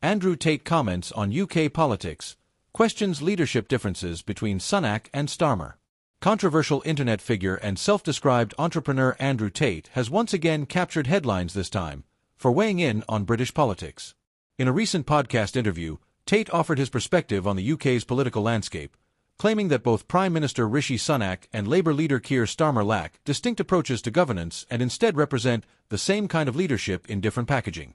Andrew Tate comments on UK politics, questions leadership differences between Sunak and Starmer. Controversial internet figure and self-described entrepreneur Andrew Tate has once again captured headlines this time for weighing in on British politics. In a recent podcast interview, Tate offered his perspective on the UK's political landscape, claiming that both Prime Minister Rishi Sunak and Labour leader Keir Starmer lack distinct approaches to governance and instead represent the same kind of leadership in different packaging.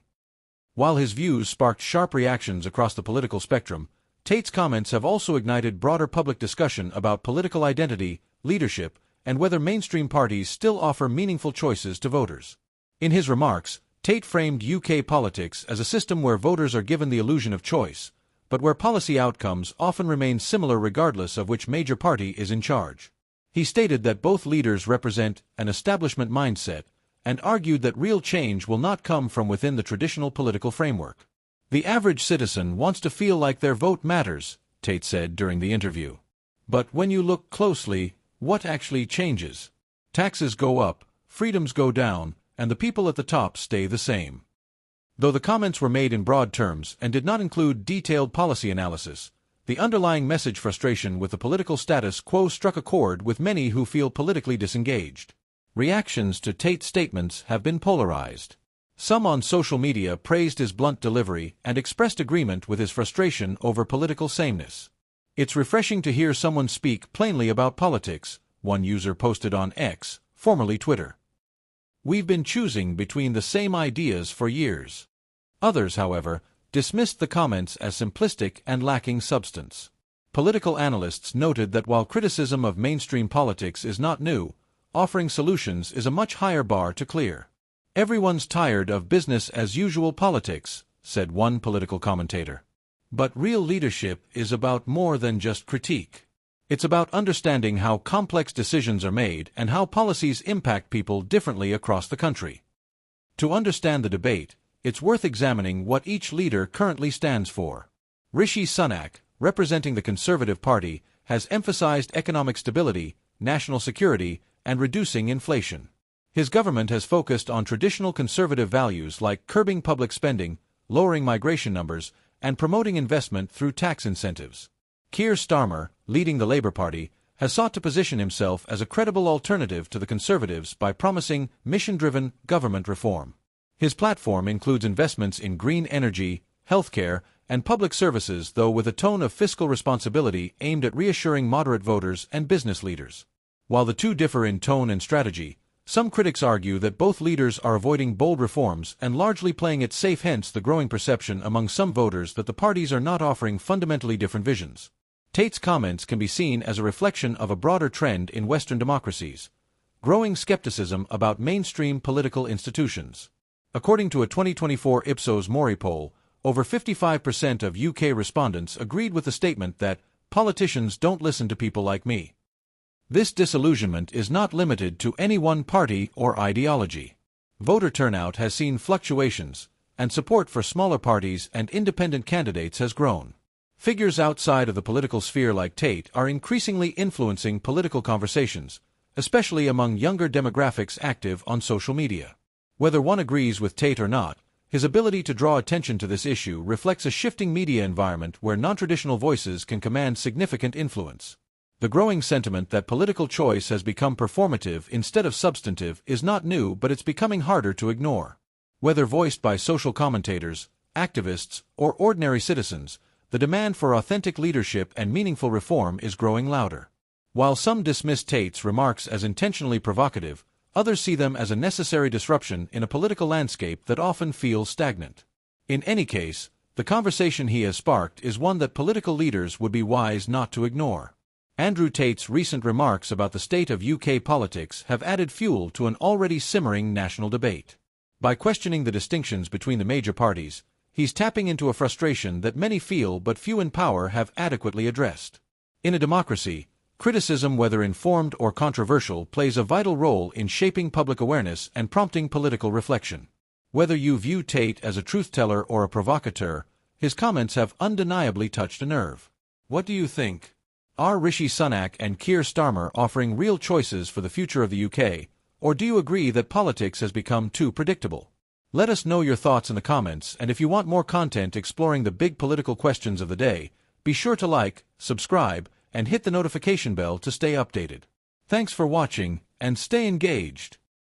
While his views sparked sharp reactions across the political spectrum, Tate's comments have also ignited broader public discussion about political identity, leadership, and whether mainstream parties still offer meaningful choices to voters. In his remarks, Tate framed UK politics as a system where voters are given the illusion of choice, but where policy outcomes often remain similar regardless of which major party is in charge. He stated that both leaders represent an establishment mindset and argued that real change will not come from within the traditional political framework. The average citizen wants to feel like their vote matters, Tate said during the interview. But when you look closely, what actually changes? Taxes go up, freedoms go down, and the people at the top stay the same. Though the comments were made in broad terms and did not include detailed policy analysis, the underlying message frustration with the political status quo struck a chord with many who feel politically disengaged. Reactions to Tate's statements have been polarized. Some on social media praised his blunt delivery and expressed agreement with his frustration over political sameness. "It's refreshing to hear someone speak plainly about politics," one user posted on X, formerly Twitter. "We've been choosing between the same ideas for years." Others, however, dismissed the comments as simplistic and lacking substance. Political analysts noted that while criticism of mainstream politics is not new, offering solutions is a much higher bar to clear. "Everyone's tired of business-as-usual politics," said one political commentator. But real leadership is about more than just critique. It's about understanding how complex decisions are made and how policies impact people differently across the country. To understand the debate, it's worth examining what each leader currently stands for. Rishi Sunak, representing the Conservative Party, has emphasized economic stability, national security, and reducing inflation. His government has focused on traditional conservative values like curbing public spending, lowering migration numbers, and promoting investment through tax incentives. Keir Starmer, leading the Labour Party, has sought to position himself as a credible alternative to the Conservatives by promising mission-driven government reform. His platform includes investments in green energy, healthcare, and public services, though with a tone of fiscal responsibility aimed at reassuring moderate voters and business leaders. While the two differ in tone and strategy, some critics argue that both leaders are avoiding bold reforms and largely playing it safe, hence the growing perception among some voters that the parties are not offering fundamentally different visions. Tate's comments can be seen as a reflection of a broader trend in Western democracies: growing skepticism about mainstream political institutions. According to a 2024 Ipsos Mori poll, over 55% of UK respondents agreed with the statement that politicians don't listen to people like me. This disillusionment is not limited to any one party or ideology. Voter turnout has seen fluctuations, and support for smaller parties and independent candidates has grown. Figures outside of the political sphere like Tate are increasingly influencing political conversations, especially among younger demographics active on social media. Whether one agrees with Tate or not, his ability to draw attention to this issue reflects a shifting media environment where non-traditional voices can command significant influence. The growing sentiment that political choice has become performative instead of substantive is not new, but it's becoming harder to ignore. Whether voiced by social commentators, activists, or ordinary citizens, the demand for authentic leadership and meaningful reform is growing louder. While some dismiss Tate's remarks as intentionally provocative, others see them as a necessary disruption in a political landscape that often feels stagnant. In any case, the conversation he has sparked is one that political leaders would be wise not to ignore. Andrew Tate's recent remarks about the state of UK politics have added fuel to an already simmering national debate. By questioning the distinctions between the major parties, he's tapping into a frustration that many feel but few in power have adequately addressed. In a democracy, criticism, whether informed or controversial, plays a vital role in shaping public awareness and prompting political reflection. Whether you view Tate as a truth-teller or a provocateur, his comments have undeniably touched a nerve. What do you think? Are Rishi Sunak and Keir Starmer offering real choices for the future of the UK, or do you agree that politics has become too predictable? Let us know your thoughts in the comments, and if you want more content exploring the big political questions of the day, be sure to like, subscribe, and hit the notification bell to stay updated. Thanks for watching, and stay engaged.